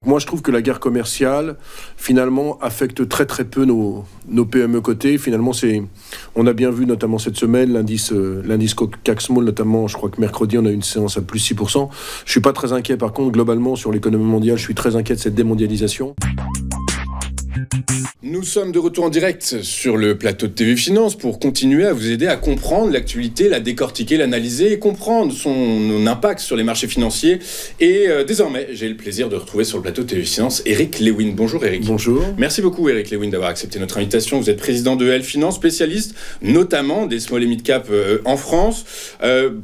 Moi, je trouve que la guerre commerciale, finalement, affecte très très peu nos PME cotées. Finalement, on a bien vu, notamment cette semaine, l'indice CAC Small, notamment, je crois que mercredi, on a eu une séance à plus 6%. Je suis pas très inquiet, par contre, globalement, sur l'économie mondiale, je suis très inquiet de cette démondialisation. Nous sommes de retour en direct sur le plateau de TV Finance pour continuer à vous aider à comprendre l'actualité, la décortiquer, l'analyser et comprendre son impact sur les marchés financiers. Et désormais, j'ai le plaisir de retrouver sur le plateau de TV Finance Eric Lewin. Bonjour Eric. Bonjour. Merci beaucoup Eric Lewin d'avoir accepté notre invitation. Vous êtes président de EL Finance, spécialiste notamment des small et mid cap en France.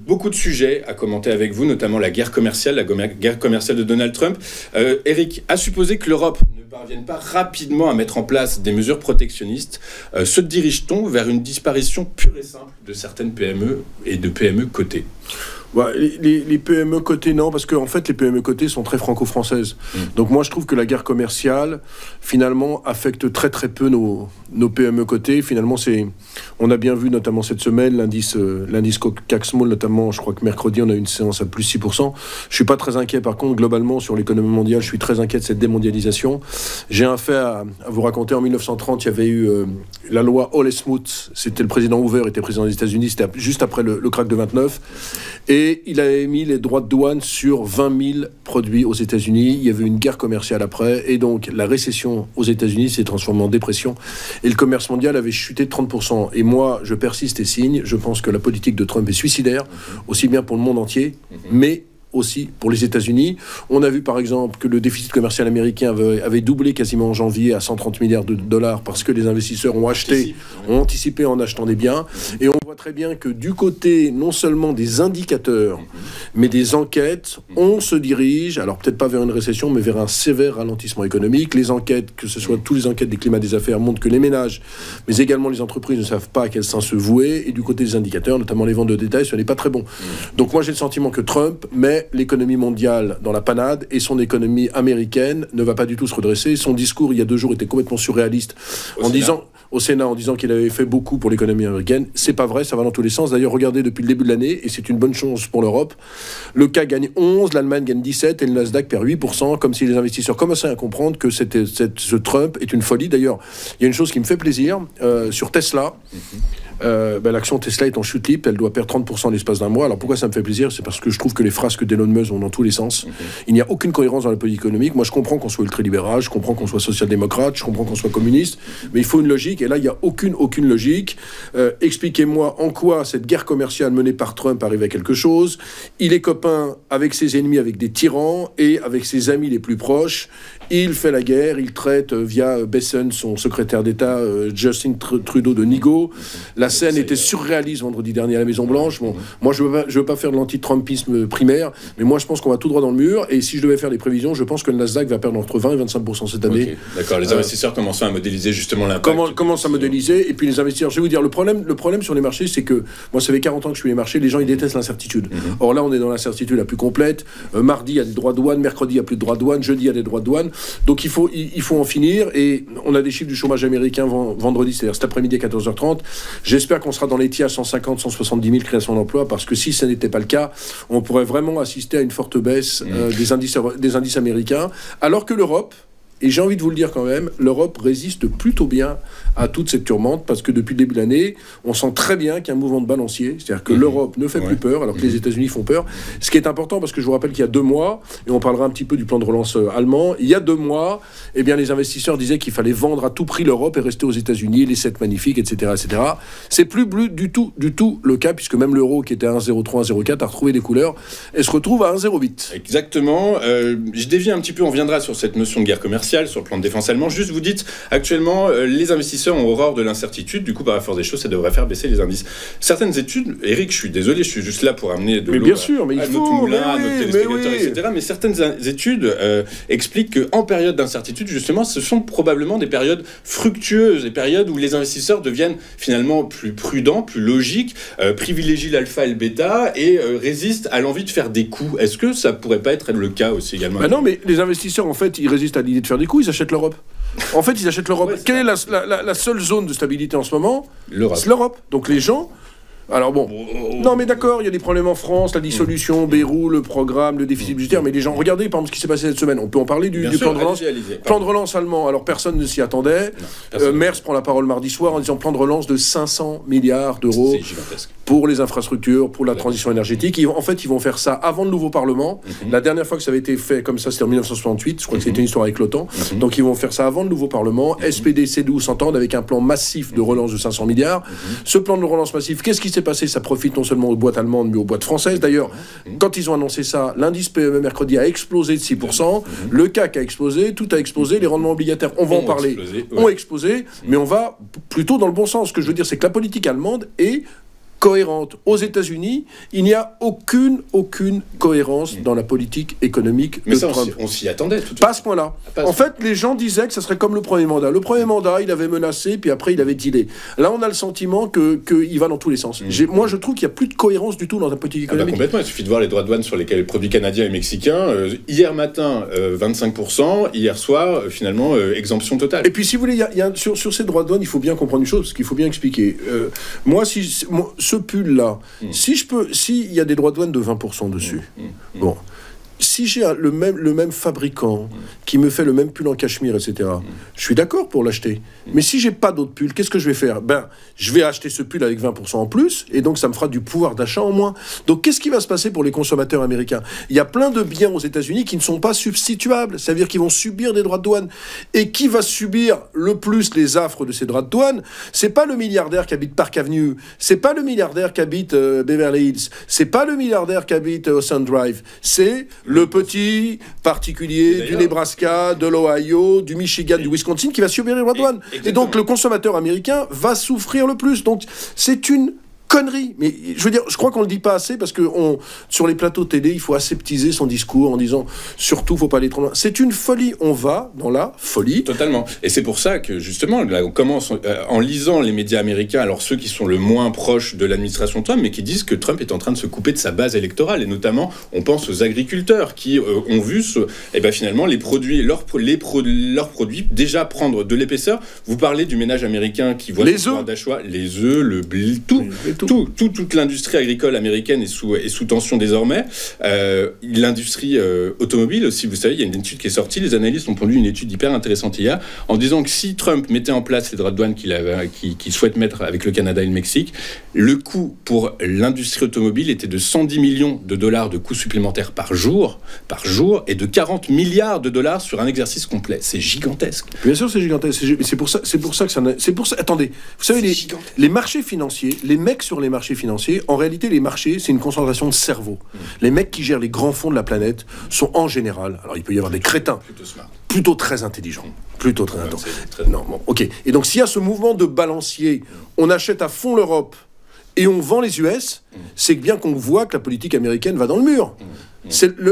Beaucoup de sujets à commenter avec vous, notamment la guerre commerciale de Donald Trump. Eric, à supposer que l'Europe ne parvienne pas rapidement à mettre en place des mesures protectionnistes, se dirige-t-on vers une disparition pure et simple de certaines PME et de PME cotées ? Les PME cotées, non, parce qu'en fait, les PME cotées sont très franco-françaises. Donc moi, je trouve que la guerre commerciale, finalement, affecte très très peu nos PME cotées. Finalement, on a bien vu, notamment cette semaine, l'indice CAC Small, notamment, je crois que mercredi, on a eu une séance à plus 6%. Je suis pas très inquiet, par contre, globalement, sur l'économie mondiale, je suis très inquiet de cette démondialisation. J'ai un fait à vous raconter. En 1930, il y avait eu la loi Hawley-Smoot. C'était le président Hoover, était président des États-Unis, c'était juste après le krach de 29. Et il avait mis les droits de douane sur 20 000 produits aux États-Unis. Il y avait une guerre commerciale après. Et donc, la récession aux États-Unis s'est transformée en dépression. Et le commerce mondial avait chuté de 30%. Et moi, je persiste et signe. Je pense que la politique de Trump est suicidaire, aussi bien pour le monde entier, mais aussi pour les États-Unis. On a vu par exemple que le déficit commercial américain avait doublé quasiment en janvier à 130 milliards de dollars parce que les investisseurs ont anticipé en achetant des biens. Et on voit très bien que du côté non seulement des indicateurs, mais des enquêtes, on se dirige, alors peut-être pas vers une récession, mais vers un sévère ralentissement économique. Les enquêtes, que ce soit toutes les enquêtes des climats des affaires, montrent que les ménages, mais également les entreprises ne savent pas à quel sens se vouer. Et du côté des indicateurs, notamment les ventes de détail, ce n'est pas très bon. Donc moi j'ai le sentiment que Trump met l'économie mondiale dans la panade et son économie américaine ne va pas du tout se redresser. Son discours il y a 2 jours était complètement surréaliste au Sénat en disant qu'il avait fait beaucoup pour l'économie américaine. C'est pas vrai, ça va dans tous les sens. D'ailleurs, regardez depuis le début de l'année, et c'est une bonne chose pour l'Europe, le CAC gagne 11, l'Allemagne gagne 17 et le Nasdaq perd 8%, comme si les investisseurs commençaient à comprendre que ce Trump est une folie. D'ailleurs, il y a une chose qui me fait plaisir, sur Tesla, l'action Tesla est en chute libre, elle doit perdre 30% en l'espace d'un mois. Alors pourquoi ça me fait plaisir ? C'est parce que je trouve que les frasques d'Elon Musk vont dans tous les sens. Il n'y a aucune cohérence dans la politique économique. Moi je comprends qu'on soit ultralibéral, je comprends qu'on soit social-démocrate, je comprends qu'on soit communiste, mais il faut une logique, et là il n'y a aucune logique. Expliquez-moi en quoi cette guerre commerciale menée par Trump arrive à quelque chose. Il est copain avec ses ennemis, avec des tyrans, et avec ses amis les plus proches. Il fait la guerre, il traite via Bessent, son secrétaire d'État, Justin Trudeau de nigo. La scène était surréaliste vendredi dernier à la Maison-Blanche. Bon, moi, je veux pas faire de l'anti-trumpisme primaire, mais moi, je pense qu'on va tout droit dans le mur. Et si je devais faire des prévisions, je pense que le Nasdaq va perdre entre 20 et 25% cette année. Okay, d'accord, les investisseurs commencent à modéliser justement l'impact. Commencent à modéliser. Et puis les investisseurs, je vais vous dire, le problème sur les marchés, c'est que moi, ça fait 40 ans que je suis les marchés, les gens, ils détestent l'incertitude. Or là, on est dans l'incertitude la plus complète. Mardi, il y a des droits de douane. Mercredi, il n'y a plus de droits de douane. Jeudi, il y a des droits de douane. Donc il faut en finir. Et on a des chiffres du chômage américain vendredi, c'est-à-dire cet après-midi à 14h30. J'espère qu'on sera dans les tiers 150, 170 000 créations d'emplois, parce que si ce n'était pas le cas, on pourrait vraiment assister à une forte baisse des indices américains, alors que l'Europe, et j'ai envie de vous le dire quand même, l'Europe résiste plutôt bien à toute cette tourmente, parce que depuis le début de l'année, on sent très bien qu'il y a un mouvement de balancier, c'est-à-dire que l'Europe ne fait plus peur, alors que les États-Unis font peur. Ce qui est important, parce que je vous rappelle qu'il y a 2 mois, et on parlera un petit peu du plan de relance allemand, il y a 2 mois, eh bien, les investisseurs disaient qu'il fallait vendre à tout prix l'Europe et rester aux États-Unis, les 7 magnifiques, etc., etc. C'est plus du tout le cas, puisque même l'euro qui était à 1,03, 1,04 a retrouvé des couleurs et se retrouve à 1,08. Exactement. Je dévie un petit peu, on viendra sur cette notion de guerre commerciale, sur le plan de défense allemand. Juste, vous dites, actuellement, les investisseurs ont horreur de l'incertitude. Du coup, par la force des choses, ça devrait faire baisser les indices. Certaines études, Eric, je suis désolé, je suis juste là pour amener de l'eau à notre moulin, à nos téléspectateurs, etc. Mais certaines études expliquent qu'en période d'incertitude, justement, ce sont probablement des périodes fructueuses, des périodes où les investisseurs deviennent finalement plus prudents, plus logiques, privilégient l'alpha et le bêta et résistent à l'envie de faire des coups. Est-ce que ça pourrait pas être le cas aussi également ? Non, mais les investisseurs, en fait, ils résistent à l'idée de faire des coups, ils achètent l'Europe. En fait, ils achètent l'Europe. Quelle est la seule zone de stabilité en ce moment ? L'Europe. C'est l'Europe. Donc les gens Alors bon, non mais d'accord, il y a des problèmes en France, la dissolution, Bayrou, le programme, le déficit budgétaire, mais les gens, regardez par exemple ce qui s'est passé cette semaine, on peut en parler du plan de relance. Plan de relance allemand, alors personne ne s'y attendait. Merz prend la parole mardi soir en disant plan de relance de 500 milliards d'euros pour les infrastructures, pour la transition énergétique. En fait, ils vont faire ça avant le nouveau Parlement. La dernière fois que ça avait été fait comme ça, c'était en 1968, je crois que c'était une histoire avec l'OTAN. Donc ils vont faire ça avant le nouveau Parlement. SPD, CDU s'entendent avec un plan massif de relance de 500 milliards. Ce plan de relance massif, qu'est-ce qui s'est passé? Ça profite non seulement aux boîtes allemandes, mais aux boîtes françaises. D'ailleurs, quand ils ont annoncé ça, l'indice PME mercredi a explosé de 6%, le CAC a explosé, tout a explosé, les rendements obligataires, on va en parler, ont explosé, mais on va plutôt dans le bon sens. Ce que je veux dire, c'est que la politique allemande est cohérente. Aux États-Unis, il n'y a aucune cohérence dans la politique économique de Trump. On s'y attendait. Pas à ce point-là. En fait, les gens disaient que ça serait comme le premier mandat. Le premier mandat, il avait menacé, puis après, il avait dealé. Là, on a le sentiment qu'il va dans tous les sens. Moi, je trouve qu'il n'y a plus de cohérence du tout dans la politique économique. Complètement. Il suffit de voir les droits de douane sur les produits canadiens et mexicains. Hier matin, 25%. Hier soir, finalement, exemption totale. Et puis, si vous voulez, sur ces droits de douane, il faut bien comprendre une chose, parce qu'il faut bien expliquer. Ce pull-là, s'il y a des droits de douane de 20% dessus, bon, si j'ai le même fabricant qui me fait le même pull en cachemire, etc., je suis d'accord pour l'acheter. Mais si j'ai pas d'autres pulls, qu'est-ce que je vais faire? Je vais acheter ce pull avec 20% en plus, et donc ça me fera du pouvoir d'achat en moins. Donc qu'est-ce qui va se passer pour les consommateurs américains? Il y a plein de biens aux États-Unis qui ne sont pas substituables, c'est-à-dire qu'ils vont subir des droits de douane. Et qui va subir le plus les affres de ces droits de douane? C'est pas le milliardaire qui habite Park Avenue, c'est pas le milliardaire qui habite Beverly Hills, c'est pas le milliardaire qui habite Ocean Drive, c'est le petit particulier du Nebraska, de l'Ohio, du Michigan, du Wisconsin qui va subir les droits de douane. Et donc le consommateur américain va souffrir le plus. Donc c'est une connerie. Mais je veux dire, je crois qu'on le dit pas assez parce que sur les plateaux télé, il faut aseptiser son discours en disant surtout, faut pas aller trop loin. C'est une folie. On va dans la folie. Totalement. Et c'est pour ça que justement, là, on commence en lisant les médias américains, alors ceux qui sont le moins proches de l'administration Trump, mais qui disent que Trump est en train de se couper de sa base électorale. Et notamment, on pense aux agriculteurs qui ont vu finalement leurs produits déjà prendre de l'épaisseur. Vous parlez du ménage américain qui voit son pouvoir d'achat, les œufs, le blé, tout. Toute l'industrie agricole américaine est sous tension désormais. L'industrie automobile aussi, vous savez, il y a une étude qui est sortie. Les analystes ont pondu une étude hyper intéressante hier en disant que si Trump mettait en place les droits de douane qu'il souhaite mettre avec le Canada et le Mexique, le coût pour l'industrie automobile était de 110 millions de dollars de coûts supplémentaires par jour, et de 40 milliards de dollars sur un exercice complet. C'est gigantesque. Bien sûr, c'est gigantesque. C'est pour ça que ça. Attendez, vous savez, les marchés financiers, les mecs sur les marchés financiers, en réalité, les marchés, c'est une concentration de cerveau. Les mecs qui gèrent les grands fonds de la planète sont en général, alors il peut y avoir des crétins, plutôt très intelligents. Plutôt très intelligents. Non, bon, ok. Et donc, s'il y a ce mouvement de balancier, on achète à fond l'Europe et on vend les US, c'est bien qu'on voit que la politique américaine va dans le mur.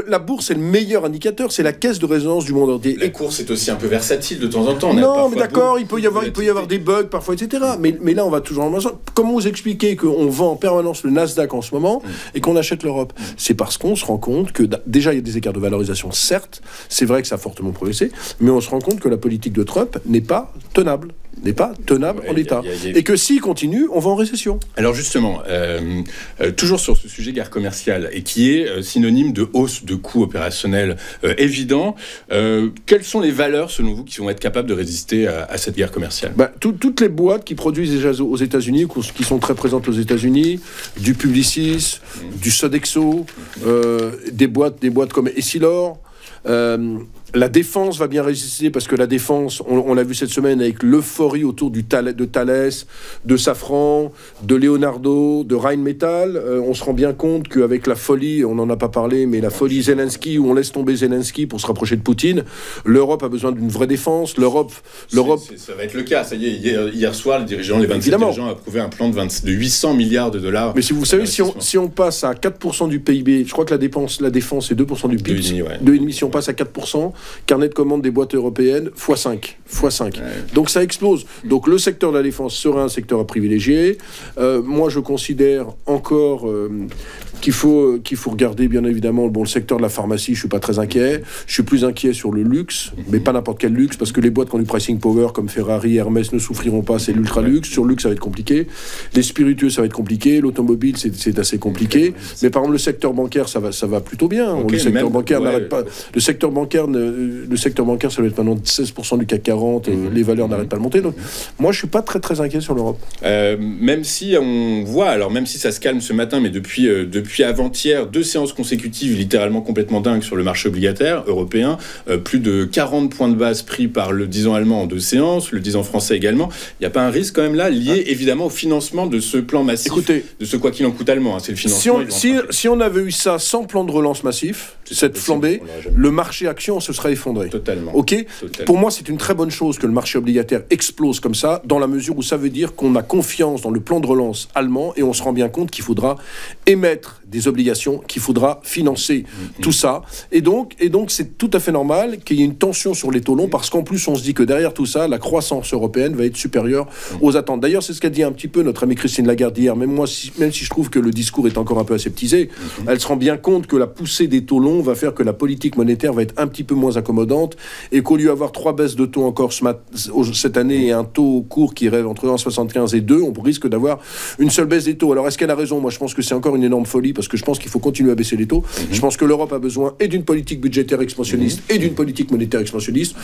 La bourse est le meilleur indicateur, c'est la caisse de résonance du monde entier. La course est aussi un peu versatile de temps en temps. Non, mais d'accord, il peut y avoir des bugs parfois, etc. Mais là, on va toujours en sens. Comment vous expliquer qu'on vend en permanence le Nasdaq en ce moment et qu'on achète l'Europe? C'est parce qu'on se rend compte que, déjà, il y a des écarts de valorisation, certes, c'est vrai que ça a fortement progressé, mais on se rend compte que la politique de Trump n'est pas tenable. En l'état. Et que s'il continue, on va en récession. Alors justement, toujours sur ce sujet guerre commerciale, et qui est synonyme de hausse de coûts opérationnels évidents, quelles sont les valeurs, selon vous, qui vont être capables de résister à cette guerre commerciale? Toutes les boîtes qui produisent déjà aux États-Unis, qui sont très présentes aux États-Unis, du Publicis, du Sodexo, des boîtes comme Essilor, la défense va bien résister parce que la défense, on l'a vu cette semaine avec l'euphorie autour de Thales, de Safran, de Leonardo, de Rheinmetall. On se rend bien compte qu'avec la folie, on n'en a pas parlé, mais la folie Zelensky, où on laisse tomber Zelensky pour se rapprocher de Poutine, l'Europe a besoin d'une vraie défense. L'Europe... Ça va être le cas. Ça y est, hier soir, les 27 dirigeants ont approuvé un plan de 800 milliards de dollars. Mais si vous savez, si on passe à 4% du PIB, je crois que la défense est 2% du PIB. 2,5, si on passe à 4%, carnet de commandes des boîtes européennes, x5. x5. Donc ça explose. Donc le secteur de la défense sera un secteur à privilégier. Moi, je considère encore qu'il faut regarder, bien évidemment, le secteur de la pharmacie, je suis pas très inquiet. Je suis plus inquiet sur le luxe, mais pas n'importe quel luxe, parce que les boîtes qui ont du pricing power, comme Ferrari, Hermès, ne souffriront pas, c'est l'ultra luxe. Sur le luxe, ça va être compliqué. Les spiritueux, ça va être compliqué. L'automobile, c'est assez compliqué. Mais par exemple, le secteur bancaire, ça va plutôt bien. Le secteur bancaire n'arrête pas. Le secteur bancaire, ça doit être maintenant 16% du CAC 40. Les valeurs n'arrêtent pas de monter. Donc, moi, je suis pas très très inquiet sur l'Europe. Même si on voit, alors même si ça se calme ce matin, mais depuis avant-hier, 2 séances consécutives littéralement complètement dingues sur le marché obligataire européen, plus de 40 points de base pris par le 10 ans allemand en 2 séances, le 10 ans français également. Il n'y a pas un risque quand même là, lié évidemment au financement de ce plan massif, écoutez, de ce quoi qu'il en coûte allemand, c'est le financement. Si on avait eu ça sans plan de relance massif, cette flambée, le marché action se serait effondré. Totalement. Ok. Pour moi, c'est une très bonne chose que le marché obligataire explose comme ça, dans la mesure où ça veut dire qu'on a confiance dans le plan de relance allemand et on se rend bien compte qu'il faudra émettre des obligations, qu'il faudra financer tout ça. Et donc c'est tout à fait normal qu'il y ait une tension sur les taux longs, parce qu'en plus, on se dit que derrière tout ça, la croissance européenne va être supérieure aux attentes. D'ailleurs, c'est ce qu'a dit un petit peu notre amie Christine Lagarde hier. Même si je trouve que le discours est encore un peu aseptisé, elle se rend bien compte que la poussée des taux longs va faire que la politique monétaire va être un petit peu moins accommodante, et qu'au lieu d'avoir 3 baisses de taux encore cette année et un taux court qui rêve entre 1,75 et 2, on risque d'avoir une seule baisse des taux. Alors, est-ce qu'elle a raison? Moi, je pense que c'est encore une énorme folie, parce que je pense qu'il faut continuer à baisser les taux. Je pense que l'Europe a besoin et d'une politique budgétaire expansionniste et d'une politique monétaire expansionniste.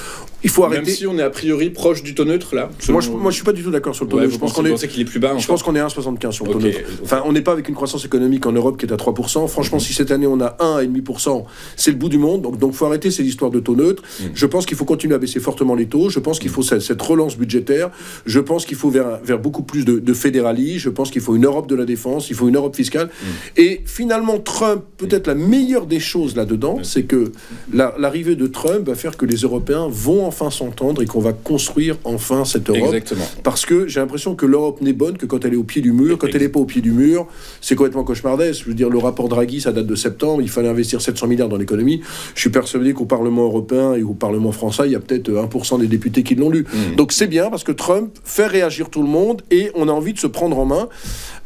Il faut arrêter. Même si on est a priori proche du taux neutre, là. Moi, je suis pas du tout d'accord sur le taux neutre. Je pense qu'il est plus bas. Je pense qu'on est à 1,75 sur le taux neutre. Enfin, on n'est pas avec une croissance économique en Europe qui est à 3%. Franchement, si cette année on a 1,5%, c'est le bout du monde. Donc faut arrêter ces histoires de taux neutres. Je pense qu'il faut continuer à baisser fortement les taux. Je pense qu'il faut cette relance budgétaire. Je pense qu'il faut vers beaucoup plus de fédéralisme. Je pense qu'il faut une Europe de la défense. Il faut une Europe fiscale. Et finalement, Trump, peut-être la meilleure des choses là-dedans, c'est que l'arrivée de Trump va faire que les Européens vont enfin s'entendre et qu'on va construire enfin cette Europe. Exactement. Parce que j'ai l'impression que l'Europe n'est bonne que quand elle est au pied du mur. Quand elle n'est pas au pied du mur, c'est complètement cauchemardesque. Je veux dire, le rapport Draghi, ça date de septembre. Il fallait investir 700 milliards dans l'économie. Je suis persuadé qu'au Parlement européen et au Parlement français, il y a peut-être 1% des députés qui l'ont lu. Donc c'est bien, parce que Trump fait réagir tout le monde et on a envie de se prendre en main.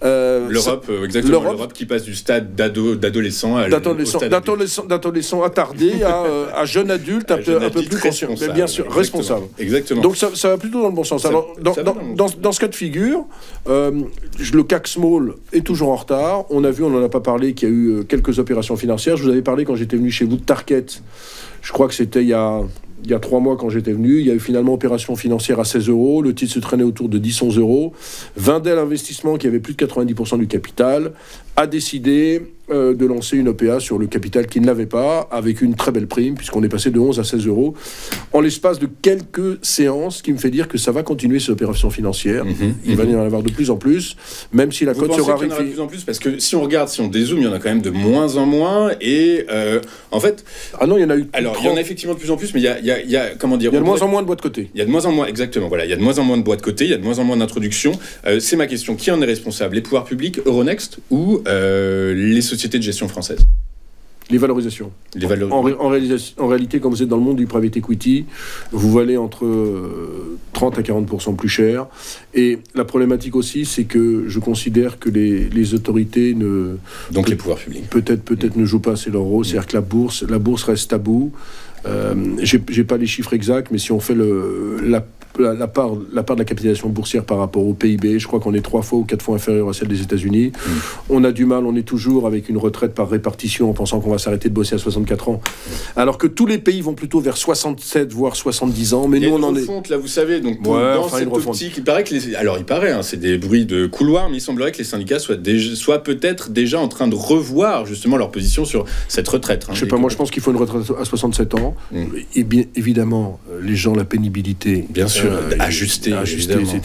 L'Europe qui passe du stade d'adolescent à d'adolescent attardé à jeune adulte un peu plus conscient, mais bien sûr responsable. Exactement. Donc ça va plutôt dans le bon sens. Alors dans ce cas de figure, le CAC Small est toujours en retard. On n'en a pas parlé, qu'il y a eu quelques opérations financières. Je vous avais parlé quand j'étais venu chez vous de Target. Je crois que c'était il y a 3 mois quand j'étais venu. Il y a eu finalement opération financière à 16 €. Le titre se traînait autour de 10-11 €. Wendel Investissement, qui avait plus de 90% du capital, a décidé de lancer une OPA sur le capital qu'il n'avait pas, avec une très belle prime, puisqu'on est passé de 11 à 16 € en l'espace de quelques séances, qui me fait dire que ça va continuer ces opérations financières. Il va y en avoir de plus en plus, même si la cote sera de plus en plus, parce que si on dézoome, il y en a quand même de moins en moins, et en fait... Ah non, il y en a eu... Alors, il y en a effectivement de plus en plus, mais il y a comment dire... Il y a de moins en moins de boîtes cotées. Il y a de moins en moins, exactement, voilà, il y a de moins en moins de boîtes cotées, il y a de moins en moins d'introductions. C'est ma question, qui en est responsable? Les pouvoirs publics, Euronext, ou les sociétés de gestion françaises? Les valorisations. En réalité, quand vous êtes dans le monde du private equity, vous valez entre 30 à 40% plus cher. Et la problématique aussi, c'est que je considère que les autorités ne... Donc les pouvoirs publics. Peut-être ne jouent pas assez leur rôle. C'est-à-dire que la bourse reste tabou. J'ai pas les chiffres exacts, mais si on fait la part de la capitalisation boursière par rapport au PIB, je crois qu'on est 3 fois ou 4 fois inférieur à celle des États-Unis. On a du mal, on est toujours avec une retraite par répartition en pensant qu'on va s'arrêter de bosser à 64 ans. Alors que tous les pays vont plutôt vers 67 voire 70 ans, mais nous on en est... là vous savez, donc dans cette optique, il paraît que c'est des bruits de couloir, mais il semblerait que les syndicats soient peut-être déjà en train de revoir justement leur position sur cette retraite. Je sais pas, moi je pense qu'il faut une retraite à 67 ans. Et bien évidemment, les gens, la pénibilité, bien sûr, ajuster, etc.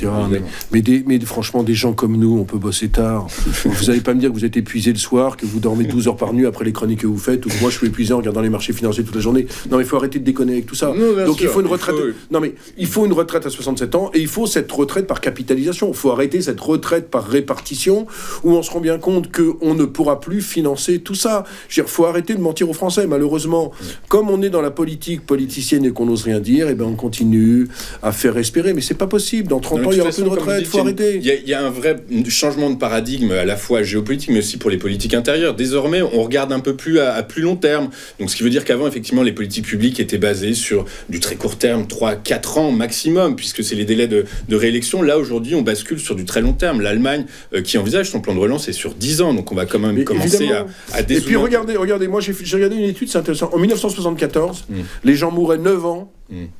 Mais franchement, des gens comme nous, on peut bosser tard. Vous n'allez pas me dire que vous êtes épuisé le soir, que vous dormez 12 heures par nuit après les chroniques que vous faites, ou que moi je suis épuisé en regardant les marchés financiers toute la journée. Non, mais il faut arrêter de déconner avec tout ça. Donc il faut une retraite. Non, mais il faut une retraite à 67 ans, et il faut cette retraite par capitalisation. Il faut arrêter cette retraite par répartition, où on se rend bien compte qu'on ne pourra plus financer tout ça. Il faut arrêter de mentir aux Français. Malheureusement, comme on est dans la politique politicienne et qu'on n'ose rien dire, financière, et ben on continue à faire respirer. Mais c'est pas possible. Dans 30 ans, il y aura plus de retraite. Il faut arrêter. Il y a un vrai changement de paradigme à la fois géopolitique, mais aussi pour les politiques intérieures. Désormais, on regarde un peu plus à plus long terme. Donc, ce qui veut dire qu'avant, effectivement, les politiques publiques étaient basées sur du très court terme, 3-4 ans maximum, puisque c'est les délais de réélection. Là, aujourd'hui, on bascule sur du très long terme. L'Allemagne, qui envisage son plan de relance, est sur 10 ans. Donc, on va quand même commencer à dézoomer. Et puis, regardez, moi, j'ai regardé une étude, c'est intéressant. En 1974, les gens mouraient 9 ans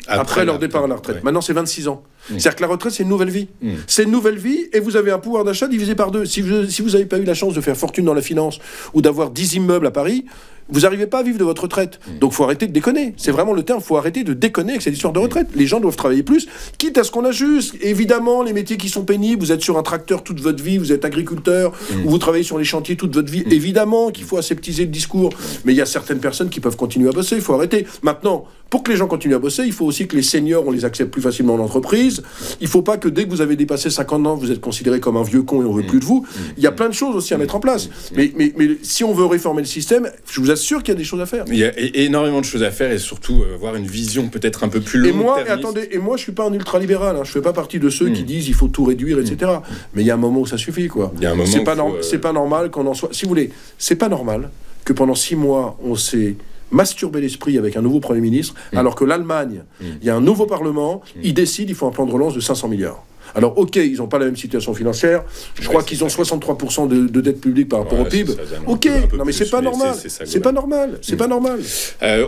après leur départ à la retraite. Ouais. Maintenant, c'est 26 ans. C'est-à-dire que la retraite, c'est une nouvelle vie. C'est une nouvelle vie, et vous avez un pouvoir d'achat divisé par 2. Si vous n'avez pas eu la chance de faire fortune dans la finance ou d'avoir 10 immeubles à Paris, vous n'arrivez pas à vivre de votre retraite. Donc, il faut arrêter de déconner. C'est vraiment le terme. Il faut arrêter de déconner avec cette histoire de retraite. Les gens doivent travailler plus, quitte à ce qu'on ajuste. Évidemment, les métiers qui sont pénibles, vous êtes sur un tracteur toute votre vie, vous êtes agriculteur, ou vous travaillez sur les chantiers toute votre vie. Évidemment qu'il faut aseptiser le discours. Mais il y a certaines personnes qui peuvent continuer à bosser. Il faut arrêter. Maintenant, pour que les gens continuent à bosser, il faut aussi que les seniors, on les accepte plus facilement en entreprise. Il ne faut pas que dès que vous avez dépassé 50 ans, vous êtes considéré comme un vieux con et on ne veut plus de vous. Il y a plein de choses aussi à mettre en place. Mais si on veut réformer le système, je vous assure qu'il y a des choses à faire. Il y a énormément de choses à faire, et surtout avoir une vision peut-être un peu plus longue. Et moi, je suis pas un ultralibéral. Je fais pas partie de ceux qui disent il faut tout réduire, etc. Mais il y a un moment où ça suffit, quoi. C'est pas normal qu'on en soit. Si vous voulez, c'est pas normal que pendant 6 mois on s'est masturber l'esprit avec un nouveau Premier ministre, alors que l'Allemagne, il y a un nouveau Parlement, ils décident, il faut un plan de relance de 500 milliards. Alors, ok, ils n'ont pas la même situation financière. Je crois qu'ils ont 63% de dette publique par rapport au PIB. Ok, non mais c'est pas normal. C'est pas normal. C'est pas normal.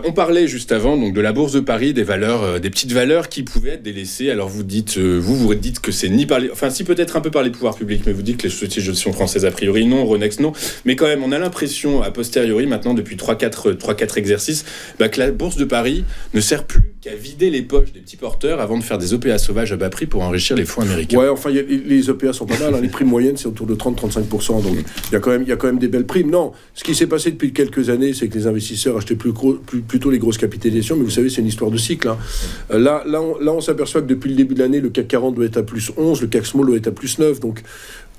On parlait juste avant donc de la Bourse de Paris, des valeurs, des petites valeurs qui pouvaient être délaissées. Alors vous dites, vous dites que c'est ni par les, enfin si peut-être un peu par les pouvoirs publics, mais vous dites que les sociétés de gestion françaises a priori non, Ronex non. Mais quand même, on a l'impression a posteriori maintenant depuis 3-4 exercices, que la Bourse de Paris ne sert plus qu'à vider les poches des petits porteurs avant de faire des OPA sauvages à bas prix pour enrichir les fonds américains. Ouais, enfin, les OPA sont pas mal. Les primes moyennes, c'est autour de 30-35%. Donc, il y a quand même des belles primes. Non, ce qui s'est passé depuis quelques années, c'est que les investisseurs achetaient plutôt les grosses capitalisations. Mais vous savez, c'est une histoire de cycle. Là, on s'aperçoit que depuis le début de l'année, le CAC 40 doit être à plus 11, le CAC Small doit être à plus 9. Donc,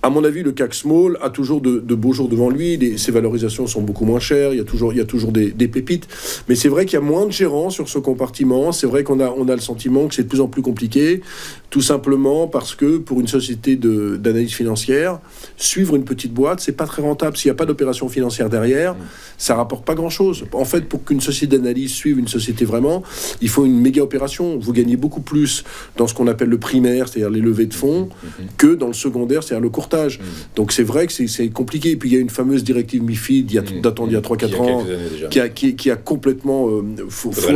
à mon avis, le CAC Small a toujours de beaux jours devant lui. Ses valorisations sont beaucoup moins chères. Il y a toujours des pépites. Mais c'est vrai qu'il y a moins de gérants sur ce compartiment. C'est vrai qu'on a le sentiment que c'est de plus en plus compliqué. Tout simplement parce que pour une société d'analyse financière, suivre une petite boîte, c'est pas très rentable. S'il n'y a pas d'opération financière derrière, ça rapporte pas grand-chose. En fait, pour qu'une société d'analyse suive une société vraiment, il faut une méga opération. Vous gagnez beaucoup plus dans ce qu'on appelle le primaire, c'est-à-dire les levées de fonds, que dans le secondaire, c'est-à-dire le courtage. Donc c'est vrai que c'est compliqué. Et puis il y a une fameuse directive MiFID datant d'il y a 3-4 ans qui a complètement faussé.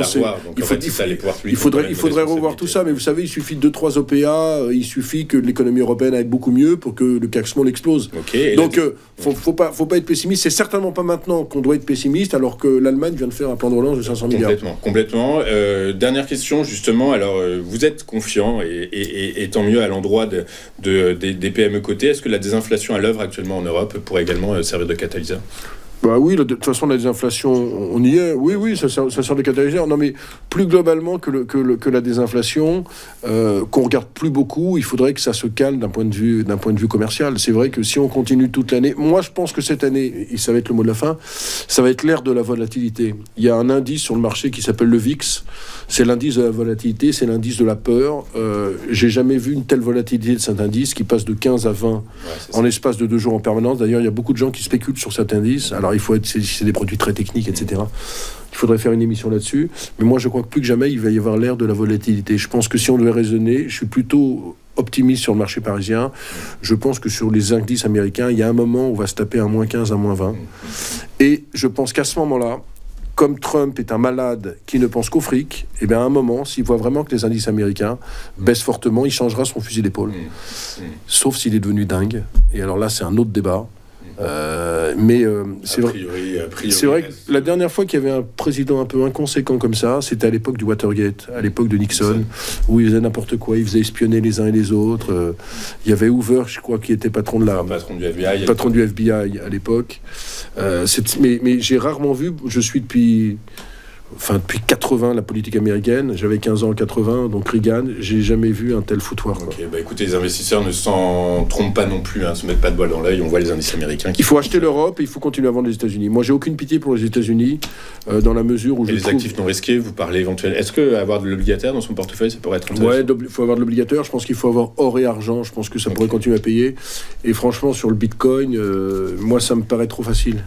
Il faudrait revoir tout ça. Mais vous savez, il suffit de 2-3 OPA, il suffit que l'économie européenne aille beaucoup mieux pour que le CAC Small explose. Donc faut pas être pessimiste. C'est certainement pas maintenant qu'on doit être pessimiste, alors que l'Allemagne vient de faire un plan de relance de 500 milliards. Complètement. Dernière question justement. Alors vous êtes confiant et tant mieux à l'endroit des PME cotées. Est-ce que la désinflation à l'œuvre actuellement en Europe pourrait également servir de catalyseur? Bah oui, de toute façon, la désinflation, on y est. Oui, ça sert de catalyseur. Non, mais plus globalement que la désinflation, qu'on regarde plus beaucoup, il faudrait que ça se calme d'un point de vue commercial. C'est vrai que si on continue toute l'année, moi je pense que cette année, et ça va être le mot de la fin, ça va être l'ère de la volatilité. Il y a un indice sur le marché qui s'appelle le VIX. C'est l'indice de la volatilité, c'est l'indice de la peur. J'ai jamais vu une telle volatilité de cet indice qui passe de 15 à 20 en l'espace de 2 jours en permanence. D'ailleurs, il y a beaucoup de gens qui spéculent sur cet indice. Alors, c'est des produits très techniques, etc. Il faudrait faire une émission là-dessus. Mais moi, je crois que plus que jamais, il va y avoir l'ère de la volatilité. Je pense que si on devait raisonner, je suis plutôt optimiste sur le marché parisien. Je pense que sur les indices américains, il y a un moment où on va se taper un moins 15, un moins 20. Et je pense qu'à ce moment-là, comme Trump est un malade qui ne pense qu'au fric, et bien à un moment, s'il voit vraiment que les indices américains baissent fortement, il changera son fusil d'épaule. Sauf s'il est devenu dingue. Et alors là, c'est un autre débat. C'est vrai que la dernière fois qu'il y avait un président un peu inconséquent comme ça, c'était à l'époque du Watergate, à l'époque de Nixon, où il faisait n'importe quoi, il faisait espionner les uns et les autres. Il y avait Hoover, je crois, qui était patron du FBI à l'époque. Mais j'ai rarement vu, je suis depuis enfin depuis 80, la politique américaine. J'avais 15 ans en 80, donc Reagan, j'ai jamais vu un tel foutoir. Ok, bah écoutez, les investisseurs ne s'en trompent pas non plus, hein, se mettent pas de bois dans l'œil. On voit les indices américains. Il faut acheter l'Europe et il faut continuer à vendre les États-Unis. Moi, j'ai aucune pitié pour les États-Unis, dans la mesure où et je les trouve... actifs non risqués, vous parlez éventuellement. Est-ce que avoir de l'obligataire dans son portefeuille, ça pourrait être intéressant? Ouais, il faut avoir de l'obligataire. Je pense qu'il faut avoir or et argent. Je pense que ça pourrait continuer à payer. Et franchement, sur le Bitcoin, moi, ça me paraît trop facile.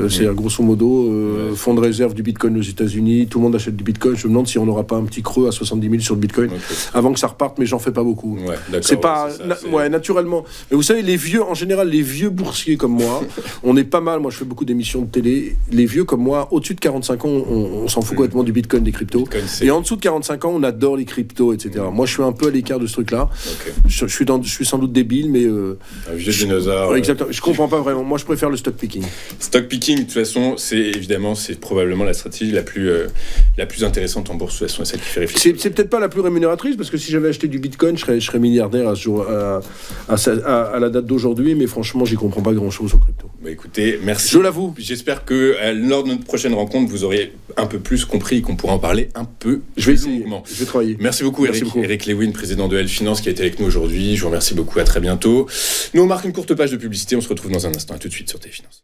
C'est grosso modo, fonds de réserve du Bitcoin aux États-Unis. Tout le monde achète du Bitcoin. Je me demande si on n'aura pas un petit creux à 70 000 sur le Bitcoin avant que ça reparte, mais j'en fais pas beaucoup. Ouais, c'est pas naturellement. Mais vous savez, les vieux, en général, les vieux boursiers comme moi, on est pas mal. Moi, je fais beaucoup d'émissions de télé. Les vieux comme moi, au-dessus de 45 ans, on s'en fout complètement du Bitcoin, des cryptos. Et en dessous de 45 ans, on adore les cryptos, etc. Moi, je suis un peu à l'écart de ce truc-là. Je suis sans doute débile, mais un vieux dinosaure. Exactement. Je comprends pas vraiment. Moi, je préfère le stock picking. Stock picking, de toute façon, c'est probablement la stratégie la plus intéressante en bourse. De toute façon, c'est celle qui fait réfléchir. C'est peut-être pas la plus rémunératrice, parce que si j'avais acheté du Bitcoin, je serais milliardaire à la date d'aujourd'hui, mais franchement, j'y comprends pas grand-chose au crypto. Bah écoutez, merci. Je l'avoue. J'espère que lors de notre prochaine rencontre, vous aurez un peu plus compris et qu'on pourra en parler un peu je vais essayer. longuement. Je vais travailler. Merci beaucoup, Eric Lewin, président de L Finance, qui a été avec nous aujourd'hui. Je vous remercie beaucoup. À très bientôt. Nous, on marque une courte page de publicité. On se retrouve dans un instant. À tout de suite sur Téléfinance.